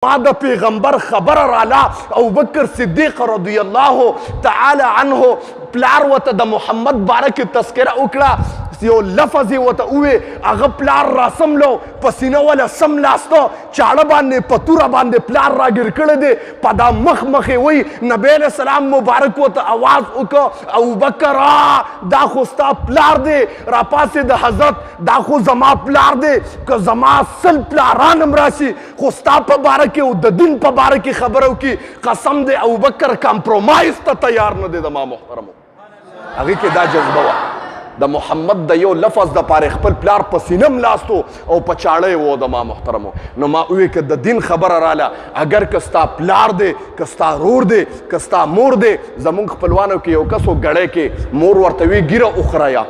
ما د پیغمبر خبر رالا ابو بکر صدیق رضی الله تعالی عنه پلار وته د محمد بارک تذکرہ وکړه یو لفظ وته وې هغه پلار را سملو پسینه ولا سم لاستو چاړه باندې پتوره باندې پلار را ګر کړه دې پدا مخ مخې وې نبی له سلام مبارک وته आवाज وکړه ابو بکر دا خو ستا پلار دې را پاسې د حضرت دا خو زما پلار دې که زما سل پلاران مراشي خو ستا په باره کې او د دین په باره کې خبرو کې قسم دې ابو بکر کمپرومایز ته تیار نه دی د ما محترمو هغه کې دا جذبه وه د محمد د یو لفظ د پاره خپل پلار په سینم لاستو او په چاړې و د ما محترمو نو ما وی که د دین خبره رااله اگر کستا پلار دی کستا رور دی کستا مور دی زمونږ خپلوانو کې یو کس و ګړی کې مور ورته وی ګیره وخورایه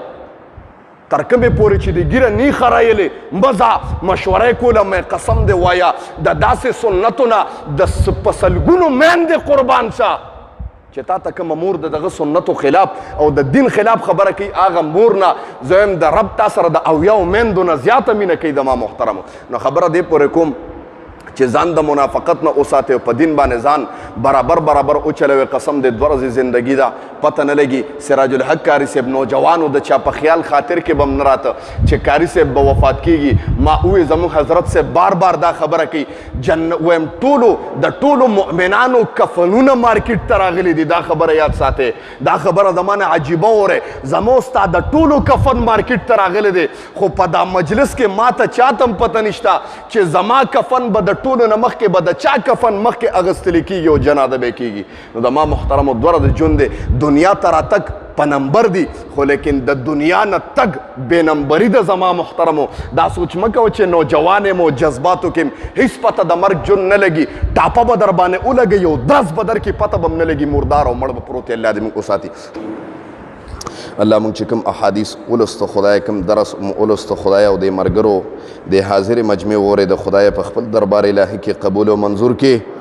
تر کومې پورې چې د ګیره نی خرایلې مزه مشوره کوله مې قسم دی وایا د داسې سنتو نه د په سلګونو میندې قربان شه چې تا ته کومه مور د دغه سنتو خلاف او د دین خلاف خبره کوي هغه مور نه زه یم د رب تا سره د اویاو میندو نه زیاته مینه کوي د ما محترمو نو خبره دې پورې کوم چې ځان د منافقت نه وساتئ او په دین باندې ځان برابر وچلوئ قسم دې 2 ورځې زندګي ده پته نه لګي سراج الحق کاري صاحب نوجوانو د چا په خیال خاطر کې به هم نه راته چې کاري صاحب به وفات کیږي ما وویل زموږ حضرت صاحب بار دا خبره کوي ویم د ټولو مؤمنانو کفنونه مارکیټ ته راغلي دي دا خبره یاد ساتئ دا خبره زمانه عجیبه وره زمو ستا د ټولو کفن مارکیټ ته راغلی دی خو په دا مجلس کې ماته چاته هم پته نشته چې زما کفن به د ټولو نه مخکې به د چا کفن مخکې اغوستلی کېږي او جنازه به کېږي نو د ما محترمو 2 ورځې ژوند دی دنیا ته راتګ په نمبر دی خو لیکن د دنیا نه تګ بې نمبري ده زما محترمو دا سوچ مه کوه چې نوجوان یم او جذباتو کې هېڅ پته د مرګ ژوند نه لګي ټاپه به در باندې ولګوي یو درس به در کې پته به هم نه لګي مردار او مړ به پروت الله دې موږ وساتي الله مونږ چې کوم احادیث ولستو خدای کوم درس ولستو خدای او د مرګرو د حاضر مجمع وره د خدای په خپل دربار الهي کې قبول او منظور کې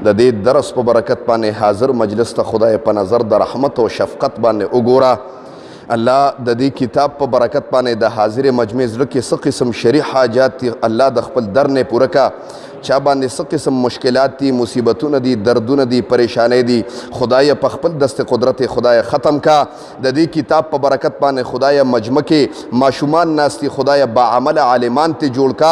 د دې درس په برکت باندې حاضر مجلس ته خدای په نظر د رحمت او شفقت باندې وګوره الله د دې کتاب په برکت باندې د حاضر مجمع زړه کې څه قسم شرعي حاجات دي الله د خپل در نه پوره کا چا باندې څه قسم مشکلات دي مصیبتونه دي دردونه دي پریشانۍ دي خدای په خپل دست قدرت خدای ختم کا د دې کتاب په برکت باندې خدای مجمع کې ماشومان ناستی خدای با عمل عالمان ته جوړ کا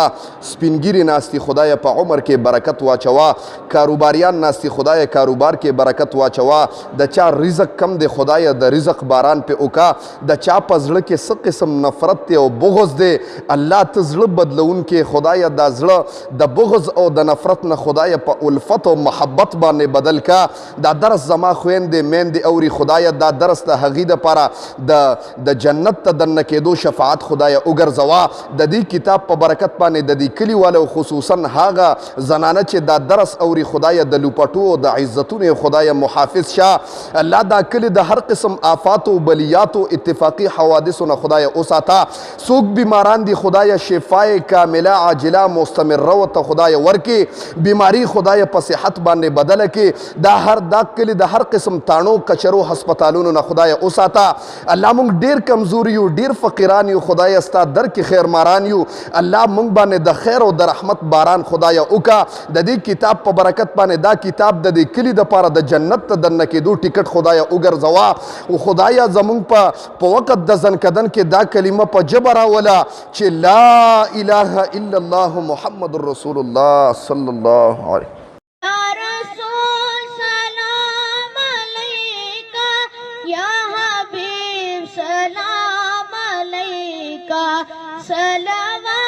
سپینګری ناستی خدای په عمر کې برکت واچوا کاروباریان ناستی خدای کاروبار کې برکت واچوا د چا رزق کم دی خدای د رزق باران په اوکا د چا په زړه کې څه قسم نفرت دی او بغض دی الله ته زړه بدلون کې خدای دا زړه د بغض او د نفرت نه خدای په الفت او محبت باندې بدل کا دا درس زما خويندې میندې اوري خدای دا درس د هغې دپاره د جنت ته دننه کېدو شفاعت خدای وګرځوه د دې کتاب په برکت باندې د دې کلیوالو خصوصا هغه زنانه چې دا درس اوري خدای د لوپټو او د عزتونو خدای محافظ شه الله دا کلی د هر قسم آفات او بلیات او اتفاقی حوادثو نه خدای وساته څوک بیماران دي خدای شفای کامله عاجله مستمره ورته خدای ورکې بیماری خدای په صحت باندې بدله کې دا کلی د هر قسم تاڼو کچرو هسپتالونو نه خدای وساته الله مونږ ډیر کمزور یو ډیر فقیران یو خدای ستا در کې خیر ماران یو الله مونږ باندې د خیر او د رحمت باران خدای وکا د دې کتاب په برکت باندې دا کتاب د دې کلی دپاره د جنت ته دننه کېدو ټیکټ خدای وګرځوه او خدای زمونږ په وخت د زنکدن کې دا کلمه په ژبه راوله چې لا اله الا الله محمد رسول الله صلی الله علیه یا رسول سلام علیکہ یا حبیب سلام علیکہ صلوات